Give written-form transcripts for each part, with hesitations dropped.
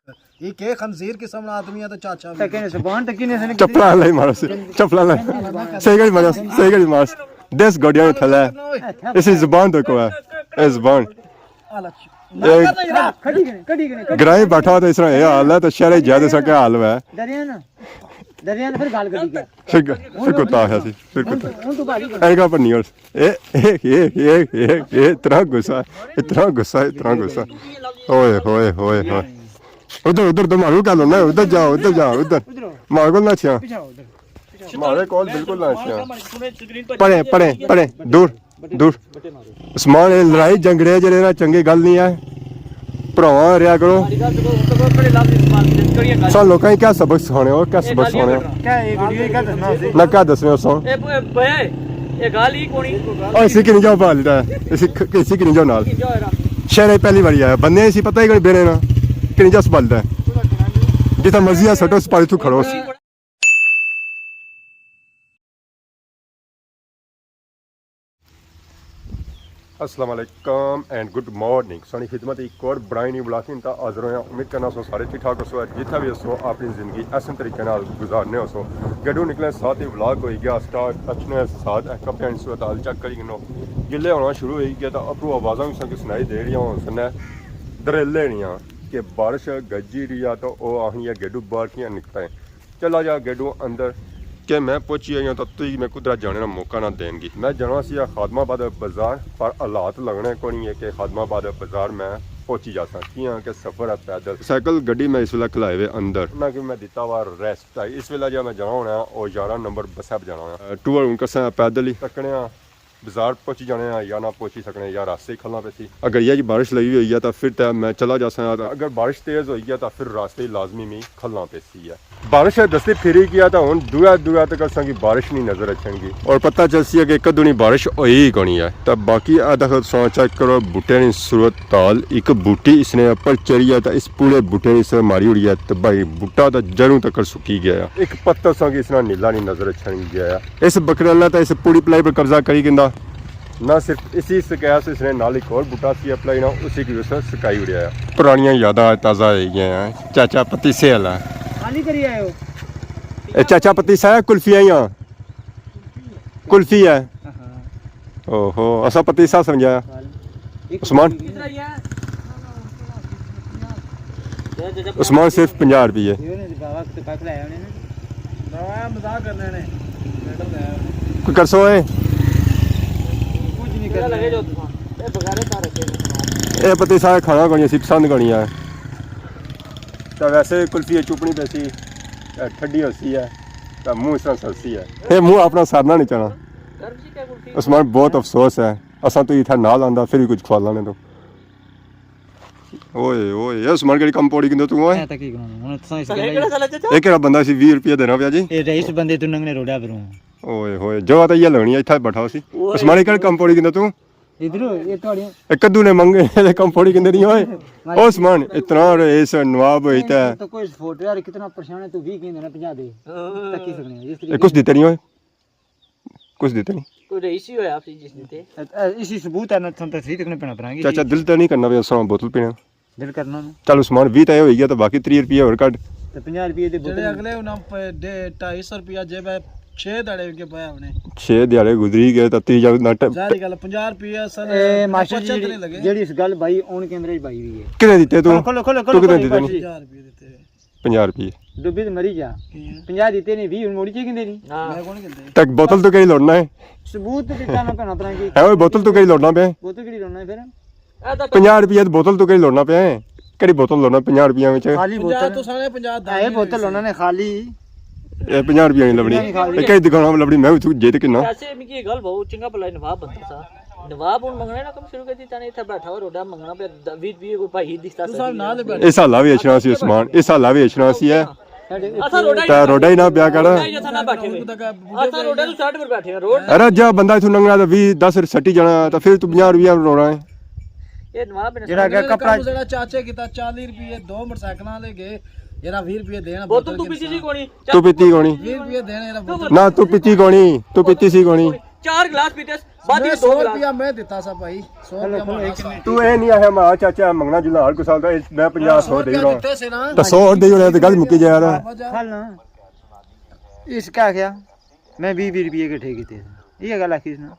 ये के खंजीर किस्म ना आदमी है तो चाचा ਤਾਂ ਕਿਨੇ ਜ਼ਬਾਨ ਤਾਂ ਕਿਨੇ ਸਨ चप्पला लाई मारस चप्पला लाई सही गड़ी मारस देश गड़िया थले इसी जुबान तो को है ए जुबान ਖੜੀ ਕਿਨੇ ग्राई बैठा तो इस तरह ये हाल है तो शहर ज्यादा सा क्या हाल है ਦਰਿਆ ਨੇ ਫਿਰ ਗੱਲ ਕਰੀ ਗਿਆ फिर कुत्ता है सी फिर कुत्ता ਹੁਣ ਤੂੰ ਭਾਰੀ एनका पर नहीं ये इतना गुस्सा ओए होए होए होए उधर तो मारू क्या लो उधर जाओ उधर मार को ना छिया मारे कॉल बिल्कुल ना छिया पड़े दूर उस्मान लड़ाई झगड़े जेरे ना चंगी गल नहीं है भरावां रिया करो सन लोकां क्या सबक सिखाने हो क्या सबक सिखाने हो ਕਿਆ ਇਹ ਵੀਡੀਓ ਕਾ ਦੱਸਣਾ ਸੀ ना क्या दसने हो सो ਇਹ ਗੱਲ ਹੀ ਕੋਣੀ और इसी की नहीं जाओ भाल दा इसी की नहीं जाओ नाल शहर पहली बारी आया बंदे इसी पता ही कोई बेरे ना कि नहीं जा संभालता है जितना मर्जी आ सटो सपाली तू खड़ो अस्सलाम वालेकुम एंड गुड मॉर्निंग सोनी खिदमत एक और बड़ा नहीं बुलाती इंता हाजिर होया उम्मीद करना सो सारे ठीक ठाक हो जितना भी हो अपनी ज़िंदगी ऐसे तरीके नाल गुजारने हो सो गड्डू निकले साथ ही व्लॉग हो गया स्टार्ट अच्छे साथ कपड़े सूरत हाल चेक करी गिनो गिले होना शुरू हो गया तो अपू आवाज़ा भी सबकी सुनाई दे रही हो सुनने दरेले नहीं कि बारिश गजी रही है तो वह आही गड्डू बाहर किया निकलता है चला जा गड्डू अंदर कि मैं पहुंची आई हूँ तो तुझी मैं कुदरत जाने का मौका ना देंगी मैं जाना सी खादमाबाद बाजार पर हालात लगने को नहीं है कि खादमाबाद बाजार मैं पहुंची जा सकती हाँ कि सफ़र है पैदल साइकिल गड्डी मैं इस वे खिलाए हुए अंदर ना कि मैं दिता हुआ रेस्ट है इस वे जो मैं जाना होना और 11 नंबर बस जाना होना टूर उनका पैदल ही तकने बाजार पहुंची जाने या ना पहुंची सकने या रास्ते ही खलना पे सी अगर यह बारिश लगी हुई है तो फिर तो मैं चला जा सकता अगर बारिश तेज़ हो गया तो फिर रास्ते लाजमी में खलना पे सी है बारिश दस्ती फिरी किया तो हूँ दूर तक असा की बारिश नहीं नजर अच्छेगी और पता चल सी है कि कदू नहीं बारिश होई ही कोनी है तो बाकी सो चेक करो बूटे की सूरत ताल एक बूटी इसने ऊपर चढ़ी है तो इस पूरे बूटे ने इस मारी हुई है तो भाई बूटा तो जड़ों तक सुकी गया एक पत्थर सा इसना नीला नहीं नजर अच्छा नहीं गया इस बकरे तो इस पूरी पलाई पर कब्जा करी गिंदा ना सिर्फ इसी सकैस इसने नाल एक और बूटा सी अपलाई ना उसी की उसने सुकाई उड़िया है पुरानियां यादां ताज़ा हो गई हैं चाचा पत्ती से हला खाली करी आए हो ए चाचा पत्ती सा कुल्फी आई कुल्फी है ओहो असा पत्ती सा समझाया उस्मान उस्मान सिर्फ 50 रुपये बाबा तो पाक लाया उन्हें दवा मजाक करने ने कोई कर सो है लगे जो ये बगारे तार रखे ए पत्ती सा खाना गणी सी पसंद गणी है तो वैसे कुल्फी चुपनी पैसी ठंडी हसी है तो मुँह इस तरह सस्ती है ये मुँह अपना सारना नहीं चाहना उस्मान बहुत अफसोस है असा तो इतना नाल आंदा फिर भी कुछ खवा लाने तो ओए ओए ये उस्मान केड़ी कम पौड़ी किंदो तू ओए मैं तक ही करूं हुन तुसां इस गल्ला एक बंदा सी 20 रुपये देना पिया जी ए रईस बंदे तू नंगने रोड़ा फिरूं ओए होए जो तो ये लगनी इतना बैठा सी उस्मान केड़ी कम पौड़ी किंदो तू इधर ये तोड़ी एक कद्दू ने मंगे कम पौड़ी किंदे नहीं ओए ओ उस्मान इतना इस नवाब होता है तो कोई फोटो यार कितना परेशान है तू 20 के ना 50 दे तक ही सकने जिस कुछ देते नहीं ओए कुछ देते नहीं कोई रईसी होया आप जिस देते इसी सबूत है ना तुम तस्वीर तकने पेना परांगे चाचा दिल तो नहीं करना पे उस बोतल पीना दिल करना चल उस्मान 20 तय हो गया तो बाकी 30 रुपये और कट तो 50 रुपए दे जेड़े अगले उन्हां पे 250 रुपया जेब 6 दड़े के पाया हमने 6 दिहाड़े गुजरी गए तो 30 नट जारी गल 50 रुपया असल ए मास्टर बचत जी नहीं लगे जेडी इस गल भाई ऑन कैमरे भाई हुई है कितने दिते तू खोलो खोलो तू कितने दिते नहीं 50 रुपया देते 50 रुपये डुबी तो मरी जा 50 देते ने 20 मोड़ी चे किंदे नहीं मैं कौन कहते तक बोतल तो कहीं लौटना है सबूत तो दिता ना पेना परांगे है ओए बोतल तो कहीं लौटना पे वो तो किड़ी रोना है फिर 50 रुपये बोतल तो कहीं लौटना पे है केड़ी बोतल लौटना 50 रुपये में खाली 50 बोतल तो सारे 50 है बोतल उन्होंने खाली ये 50 रुपये नहीं लबनी कई दुकान में लबनी मैं भी जेत किन्ना ऐसे मिकी गल बहुत चंगा भला नवाब बनता सा नवाब हुन मंगने ना कम शुरू कर दी ताने इथे बैठा हो रोडा मंगना पे 20 कोई भाई दिसता तू साहब नाल बैठ इस हाला भी अचना सी उस्मान इस हाला भी अचना सी है असा रोडा ता रोडा ही ना ब्याह कर ही ना बैठे असा रोडा तो साइड पर बैठे रोड अरे जा बंदा इथु नंगना तो 20 10 सट्टी जाना तो फिर तू 50 रुपये रोना है ये नवाब ने जेड़ा कपड़ा जेड़ा चाचे कीता 40 रुपये दो मोटरसाइकिल ले गए येरा 20 रुपये देना बोतल तू पीती सी कोनी तू पीती कोनी 20 रुपये देना येरा ना तू पीती कोनी तू पीती सी कोनी 4 गिलास पीते ਬਾਦੀ 2 100 ਗਲਾਸ ਰੁਪਿਆ ਮੈਂ ਦਿੱਤਾ ਸਾ ਭਾਈ 100 ਰੁਪਿਆ ਮਾਰਾ ਸਾ ਤੂੰ ਇਹ ਨਹੀਂ ਆਇਆ ਮਾ ਚਾਚਾ ਮੰਗਣਾ ਜੁਲਾ ਹਰ ਕੋ ਸਾਲ ਦਾ ਮੈਂ 50 100 ਦੇ ਰਹਾ ਦਿੱਤੇ ਸੀ ਨਾ ਤਾਂ 100 ਦੇ ਰਹਾ ਤੇ ਗੱਲ ਮੁੱਕੀ ਜਾ ਯਾਰ खल ना इसका क्या मैं 20 रुपये इकट्ठे किए थे ये गल आखी ना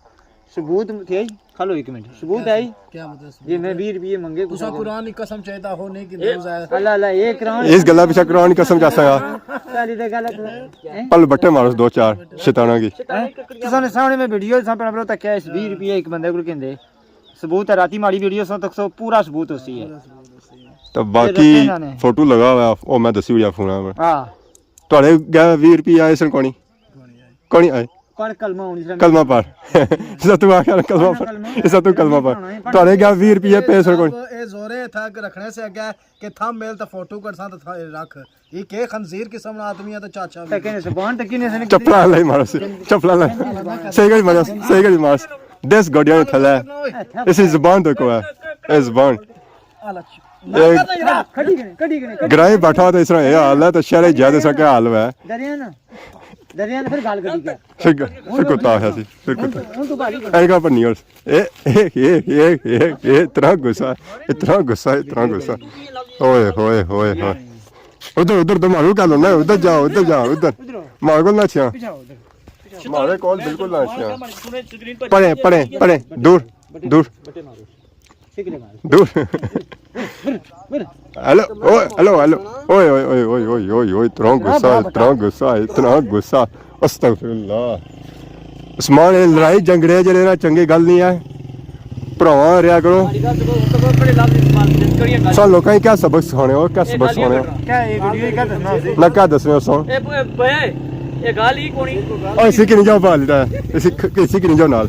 सबूत थे खलो एक मिनट सबूत आई क्या मतलब ये मैं 20 रुपये मंगे तुसा कुरान की कसम चाहता हो नहीं कि नहीं जाए अल्लाह अल्लाह एक राउंड ਇਸ ਗੱਲਾਂ ਪਿੱਛੇ ਕੁਰਾਨ ਦੀ ਕਸਮ ਚਾਸਾ ਆ सारी दे गलत है ਪਲ ਬੱਟੇ ਮਾਰੋ ਦੋ ਚਾਰ ਸ਼ੈਤਾਨਾਂ ਕੀ तुसाने सामने में वीडियो सामने अपना तक क्या 20 रुपये एक बंदे को कहंदे सबूत है राती माड़ी वीडियो सो तक सो पूरा सबूत होती है ਤਾਂ ਬਾਕੀ ਫੋਟੋ ਲਗਾ ਹੋਇਆ ਉਹ ਮੈਂ ਦੱਸੀ ਹੋਇਆ ਫੋਨਾਂ 'ਤੇ हां ਤੁਹਾਡੇ 20 ਰੁਪਏ ਆਏ ਸਨ ਕੋਣੀ ਆਏ पर कलमा होनी चाहिए ਕਲਮਾ ਪੜ ਇਸ ਤੂੰ ਆਖਿਆ ਕਲਮਾ ਪੜ ਇਸ ਤੂੰ ਕਲਮਾ ਪੜ ਤੁਹਾਡੇ 20 ਰੁਪਏ ਪਏ ਸਨ ਕੋਣੀ ये जोरे था कि रखने से आगे कि थंब मेल तो फोटो कर सा तो रख ये के खंजीर किस्म ना आदमी है तो चाचा भी तकने जुबान तकने से ਚੱਪਲਾਂ ਲਈ ਮਾਰੋ ਚੱਪਲਾਂ ਲਈ ਸਹੀ ਗੱਲ ਮਾਰੋ ਸਹੀ ਗੱਲ ਮਾਰੋ ਦੇਸ ਗੋਡੀਆਂ ਥਲੇ ਇਸ ਜ਼ਬਾਨ ਤੋਂ ਕੋਆ ਇਹ ਜ਼ਬਾਨ कड़ी कड़ी ਗਰਾਈ ਬੈਠਾ ਤਾਂ ਇਸ ਤਰ੍ਹਾਂ ਇਹ ਹਾਲ ਹੈ ਤਾਂ ਸ਼ਹਿਰੇ ਜਿਆਦਾ ਸਾ ਕਿਆ ਹਾਲ ਹੈ दरिया ने फिर गाल कड़ी क्या ਫਿਰ ਕੁੱਤਾ ਆਇਆ ਸੀ ਫਿਰ ਕੁੱਤਾ उन तो बारी ਐਨਕਾ ਪਰ ਨਹੀਂ ਇਹ ਇਤਨਾ ਗੁੱਸਾ ਇਤਨਾ ਗੁੱਸਾ ਇਤਨਾ ਗੁੱਸਾ ਓਏ ਹੋਏ ਹੋਏ ਹੋਏ ਉਧਰ ਉਧਰ ਤੋਂ ਮਾਰੂ ਕਰ ਲੋ ਨਾ ਉਧਰ ਜਾਓ ਉਧਰ ਮਾਰ ਕੋਲ ਨਾ ਛਿਆ ਮਾਰੇ ਕੋਲ ਬਿਲਕੁਲ ਨਾ ਛਿਆ ਪੜੇ ਦੂਰ सिकले मार ਦੂਰ हेलो ओए इतना गुस्सा अस्तगफिरुल्लाह उस्मान ये लड़ाई झगड़े जरे ना चंगी गल नहीं है भरावां रिया करो सा लोकां क्या सबक सिखाने हो क्या सबक सिखाने हो क्या ये वीडियो क्या दसना सी ना क्या दसने हो सो ਇਹ ਗੱਲ ਹੀ ਕੋਣੀ ओ इसी की नहीं जाओ भालदा इसी की नहीं जाओ नाल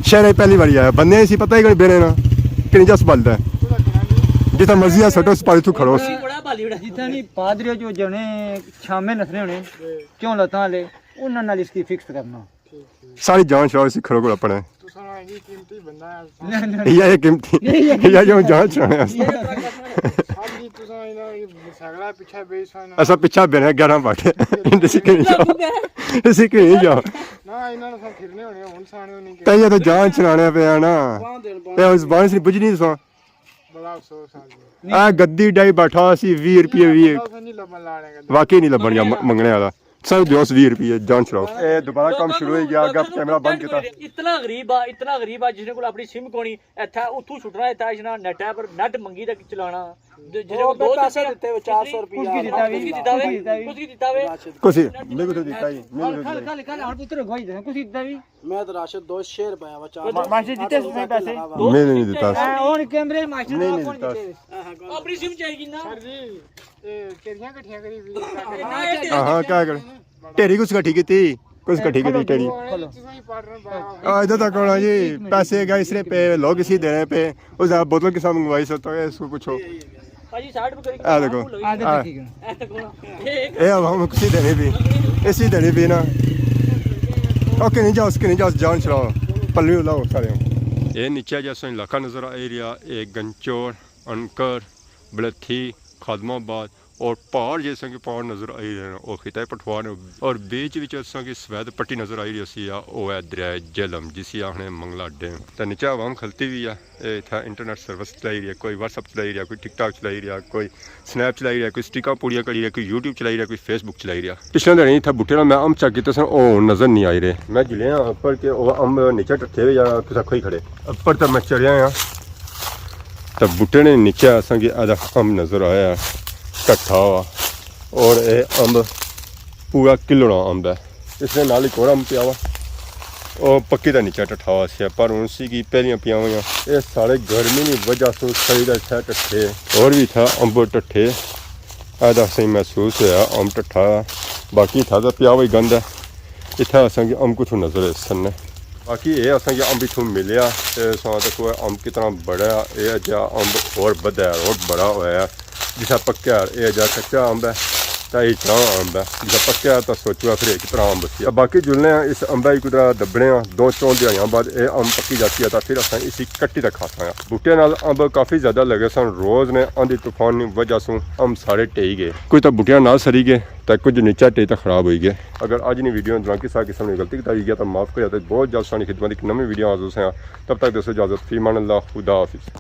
शहर पहली बारी आया बंदे इसी पता ही कोई बेरे ना कि नहीं जा संभालदा जितना मर्जी आ सटो सपारी तू खड़ो ਬੜਾ ਭਾਲੀ ਬੜਾ जितना नहीं पादरी जो जने छामे नसने होने क्यों लता ले उन्हां नाल इसकी फिक्स करना सारी जान छुड़ाओ इसी खड़ो को अपने तुसा ये कीमती बंदा है ये कीमती या जो जान छुड़ाने साडी तुसा इना सगला पीछे बेस ऐसा पीछा बेने 11 बाटे इसी के नहीं जाओ ना इना ने फिरने होने हुन साने नहीं ते ये तो जान छुड़ाने पे ना ये उस बाण से बुझ नहीं सो बड़ा अफसोस आ आ गद्दी डाई बैठा सी 20 रुपए नहीं लबन लाने का वाकई नहीं लबन मंगने वाला सब दियोस 20 रुपए जान छुड़ाओ ए दोबारा काम शुरू हो गया अगर कैमरा बंद किया इतना गरीब आ जिसने कोल अपनी सिम कोनी इत्थे उथू छुटना इत्थे इसना नेट है पर नेट मंगी तक चलाना जिसने को दो पैसे दिते 400 रुपया कुछ दिता वे कुछ मेरे को तो देता ही मेरे को कल कल और पुत्र गोई दे कुछ इतना भी मैं तो राशिद 2 शेर पाया वा 4 मास्टर जीते से पैसे मैंने नहीं देता और कैमरे मास्टर नहीं कौन देता जीते अपनी सिम चाहिए ना सर जी तेरियां कठियां करी हां क्या कर टेरी कुछ कठी की थी कुछ कठी की थी टेरी इधर तक होना जी पैसे गाइस रे पे लोग इसी देने पे उस बोतल के साथ मंगवाई सो तो इसको पूछो भाजी 60 रुपए आ देखो आधे ठीक है ऐसे कोना ए अब हम किसी देने भी इसी देने भी ना ओके नहीं जाओ जान चलाओ पल्लू लाओ सारे ये नीचे जैसा इलाका नज़र आ रहा एक गंचौर अनकर बलथी खादमाबाद और पहाड़ जैसा कि पहाड़ नज़र आई रहे हैं और खिताए पठवान और बीच विच असा की सफेद पट्टी नज़र आई रही सी वो है दरिया झेलम जिसी आखने मंगला डैम तो नीचे आवाम खलती भी है इतना इंटरनेट सर्विस चलाई रही है कोई व्हाट्सअप चलाई रहा कोई टिकटॉक चलाई रहा कोई स्नैप चलाई रहा कोई स्टिका पूड़ियाँ करी रहा कोई यूट्यूब चलाई रहा कोई फेसबुक चलाई रहा पिछले दिन नहीं था बूटे मैं अम्ब चक किए सन वो नज़र नहीं आई रहे मैं जिले ऊपर के अम्ब नीचे टट्ठे हुए या किसा खोई खड़े ऊपर तो मैं चढ़िया हाँ तो बूटे ने नीचे असा कि आधा अम्ब नज़र आया कट्ठा हुआ और ये अम्ब पूरा किलोना अम्ब है इसने नाल एक और अम्ब पिया हुआ और पक्की का नीचा टट्ठा हुआ सी पर उसी की पहलियां पिया हुई ये सारे गर्मी की वजह से सही था टट्ठे और भी था अम्ब टट्ठे आधा सही महसूस होया अम्ब टट्ठा बाकी था तो पिया हुआ गंद है इतना असा कि अम्ब कुछ नजर सन बाकी ये असा कि अम्ब इतों मिलया देखो अम्ब कितना बड़ा ये जा अम्ब और बड़ा और बड़ा होया जिसा पक्या ये जा कच्चा अम्ब है ਤਾਂ ਇਹ ਚਾਹ ਅੰਬ ਹੈ ਜਦ ਪੱਕਿਆ ਤਾਂ ਸੋਚਿਆ ਫਿਰ ਇੱਕ ਤਰ੍ਹਾਂ ਅੰਬ ਸੀ ਬਾਕੀ ਜੁਲਨੇ ਆ ਇਸ ਅੰਬਾ ਹੀ ਕੁਦਰਾ ਦੱਬਣੇ ਆ 2-4 ਦਿਹਾੜੀਆਂ ਬਾਅਦ ਇਹ ਅੰਬ ਪੱਕੀ ਜਾਂਦੀ ਹੈ ਤਾਂ ਫਿਰ ਅਸਾਂ ਇसी ਕੱਟੀ ਦਾ ਖਾਤਾ ਆ ਬੂਟੇ ਨਾਲ ਅੰਬ ਕਾਫੀ ਜ਼ਿਆਦਾ ਲੱਗੇ ਸਨ ਰੋਜ਼ ਨੇ ਆਂधी ਤੂਫਾਨ ਦੀ ਵਜ੍ਹਾ ਤੋਂ ਅੰਬ ਸਾਰੇ ਢਹਿ ਗਏ ਕੁਝ ਤਾਂ ਬੂਟਿਆਂ ਨਾਲ ਸਰੀ ਗਏ ਤਾਂ ਕੁਝ ਨੀਚਾ ਢੇ ਤਾਂ ਖਰਾਬ ਹੋਈ ਗਏ अगर अज नहीं वीडियो दौरान किसी किस्म की गलती बताई गया तो माफ़ कर जाते बहुत जल्द सानी खिदमत एक नवी वीडियो हाजिर हैं तब तक दोस्तों इजाज़त फी मान अल्लाह खुदा हाफिज़।